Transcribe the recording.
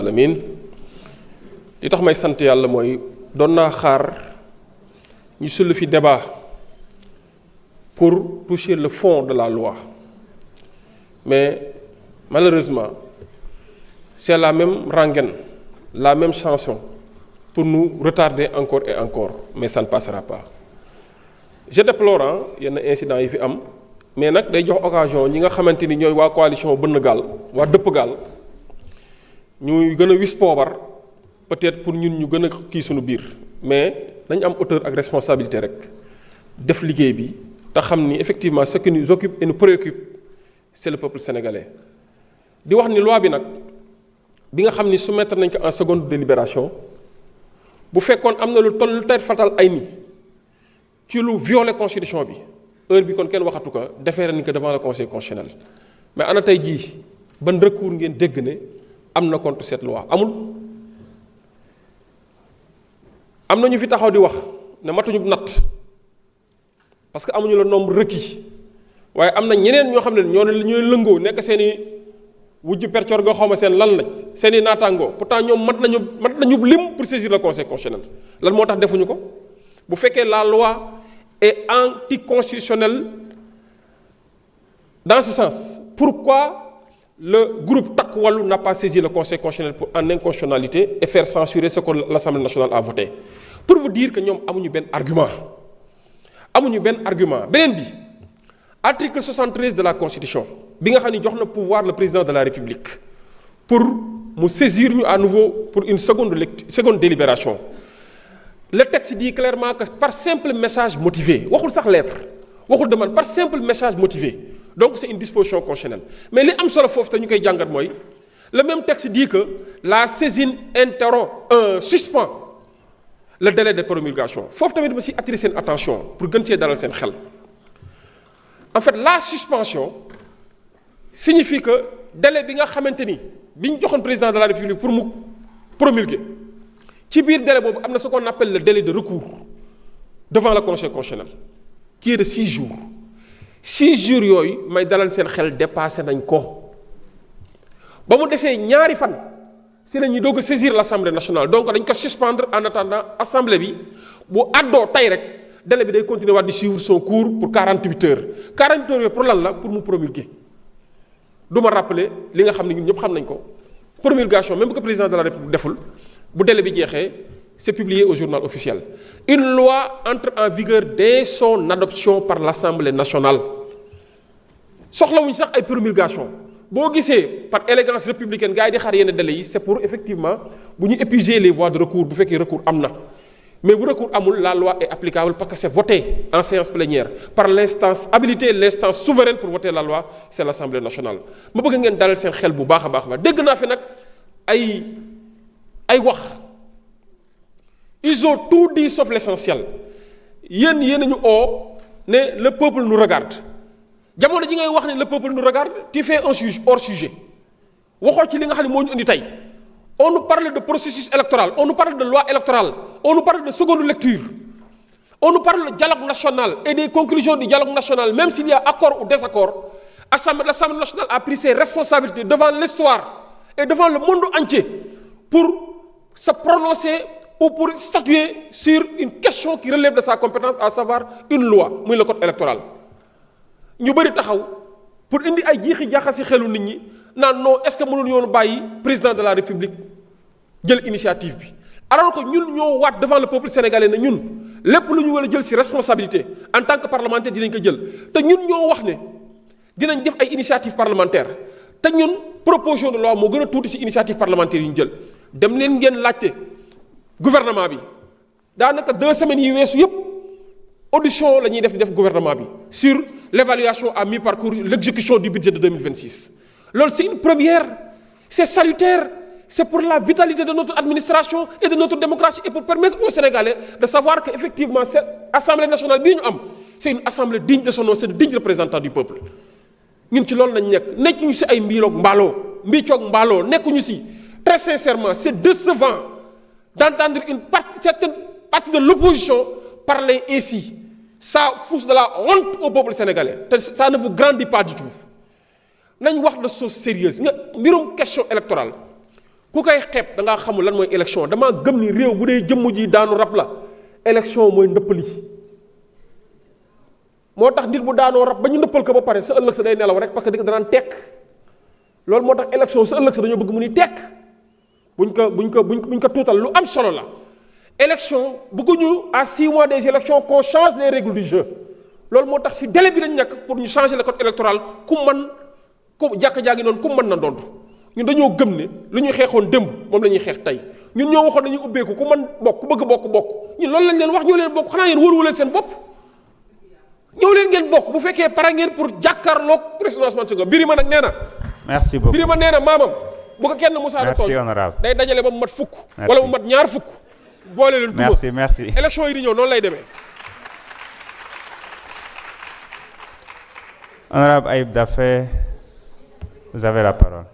alamin li tax may sant yàlla mooy doon naa xaar ñu sulli fi débat pour toucher le fond de la loi mais malheureusement c'est la même rengaine, la même chanson pour nous retarder encore et encore, mais ça ne passera pas. Je déplore yenn incident yi fi am mais nag day jox occasion ñi nga xamante ni ñooy waa coalition bënn gaal waa dëpp gaal ñuy gën a wis poobar peut-être pour ñun ñu gën a kii suñu biir mais dañ am hauteur ak responsabilité rek def liggéey bi te xam ni effectivement ce qui nous occupe et nous préoccupe c'est le peuple sénégalais. di wax ni loi bi nag bi nga xam ni soumettre nañ ko en seconde délibération bu fekkoon am na lu toll lu tey fatal ay ni ci lu violer constitution bi heure bi kon kenn waxatu ko déféré nañ ko devant le conseil constitutionnel mais ana tey jii ban recours ngeen dégg ne am na contre cette loi amul. am na ñu fi taxaw di wax ne matuñu natt parce que amuñu le nombre requis waaye am na ñeneen ñoo xam ne ñooy lëngoo nekk seen i wujju percor nga xawma seen lan la seen i naataangoo pourtant ñoom mat nañu lim pour saisir le conseil constitutionnel lan moo tax defuñu ko bu fekkee la loi est anticonstitutionnelle dans ce sens pourquoi le groupe Takku Wallu n'a pas saisi le conseil constitutionnel pour en inconstitutionnalité et faire censurer ce que l'Assemblée nationale a voté pour vous dire que ñoom amuñu benn argument beneen bi article 73 de la constitution bi nga xam ni jox na pouvoir le président de la république pour mu saisir ñu à nouveau pour une seconde délibération. Le texte dit clairement que par simple message motivé waxul sax lettre waxul demande par simple message motivé donc c'est une disposition constitutionnelle mais li am solo foofu te ñu koy jàngat mooy le même texte dit que la saisine suspend le délai de promulgation foofu tamit ma si attirer seen attention pour gën see dalal seen xel en fait la suspension signifie que délai bi nga xamante ni bi ñu joxoon président de la république pour mu promulguer ci biir délai boobu am na ce qu'on appelle le délai de recours devant le conseil constitutionnel qui est de 6 jours 6 jours yooyu may dalal seen xel dépassé nañ ko ba mu desee ñaari fan si la ñuy doog a saisir l'Assemblée nationale donc dañ ko suspendre en attendant assemblée bi bu àddoo tey rek délai bi day continuer waat di suivre son cours pour 48 heures 48 heures yooyu pour lan la pour mu promulguer du ma rappeler li nga xam ne ñun ñëpp xam nañ ko promulgation même bu ko président de la république deful bu délai bi jeexee c'est publié au journal officiel. Une loi entre en vigueur dès son adoption par l'Assemblée nationale soxlawuñ sax ay promulgation boo gisee par élégance républicaine gars yi di xaar yenn délais yi c'est pour effectivement bu ñu épuiser les voies de recours bu fekkee recours am na mais bu recours amul la loi est applicable parce que c'est voté en séance plénière par l'instance habilitée l'instance souveraine pour voter la loi c'est l'Assemblée nationale. ma bëgg ngeen dalal seen xel bu baax a baax dégg naa fi nag ay wax ils ont tout dit sauf l'essentiel yéen ñu oo ne le peuple nous regarde jamono ji ngay wax ne le peuple nous regarde tu fais un sujet hors sujet waxoo ci li nga xam ne moo ñu indi tey on nous parle de processus électoral on nous parle de loi électorale on nous parle de seconde lecture on nous parle de dialogue national et des conclusions du dialogue national même s'il y a accord ou désaccord l'Assemblée nationale a pris ses responsabilités devant l'histoire et devant le monde entier pour se prononcer ou pour statuer sur une question qui relève de sa compétence à savoir une loi muy le code électoral ñu bëri taxaw pour indi ay jiixi jaaxasi xelu nit ñi naan non est-ce que mënul yoonu bàyyi président de la république jël initiative bi alors que ñun ñoo waat devant le peuple sénégalais ne ñun lépp lu ñu war a jël ci responsabilité en tant que parlementaire dinañ ko jël te ñun ñoo wax ne dinañ def ay initiative parlementaire te ñun proposition de loi moo gën a tuuti ci initiative parlementaire yi ñu jël dem leen ngeen laajte gouvernement bi daanaka 2 semaines yi weesu yëpp audition la ñuy def gouvernement bi sur l'évaluation à mi-parcours l'exécution du budget de 2026 loolu c'est une première c'est salutaire c'est pour la vitalité de notre administration et de notre démocratie et pour permettre aux Sénégalais de savoir que effectivement cette assemblée nationale bii ñu am c'est une assemblée digne de son nom c'est de dignes représentants du peuple ñun ci loolu lañ nekkuñu ci ay mbiicoog mbaaloo nekkuñu ci très sincèrement c'est décevant d'entendre certaine partie de l'opposition parler ainsi ça fout de la honte au peuple sénégalais te ça ne vous grandit pas du tout nañ wax de choses sérieuses nga mbirum question électorale ku koy xeeb da ngaa xamul lan mooy élection damaa gëm ni réew bu dee jëmm ji daanu rab la élection mooy ndëppali moo tax nit bu daanoo rab ba ñu ndëppal ko ba pare sa ëllëg sa day nelaw rek parce que danaan tekk loolu moo tax élection sa ëllëg sa dañoo bëgg mu ni tekk buñ ko tuutal lu am solo la élection bëgguñu à 6 mois des élections qu'on change les règles du jeu loolu moo tax si délai bi lañ nekk pour ñu changer le code électoral ku jàkk-jàkki noonu ku mën na dontu ñun dañoo gëm ne lu ñuy xeexoon démb moom la ñuy xeex tey ñun ñoo waxoon nañuy ubbeeku ku mën bokk ku bëgg bokk ñun loolu lañ leen wax ñoo leen bokk xanaa yéen wóoruwu leen seen bopp ñëw leen ngeen bokk bu fekkee pare ngeen pour jàkkaarloog président Ousmane Sonko Birima nag nee na merci beaucoup Birima nee na maamam bu ko kenn musaana tool day dajale ba mu mat fukk wala mu mat ñaar fukk boole leen duma merci élection yi di ñëw noonu lay demee. Honorable Ayib Daffé, vous avez la parole.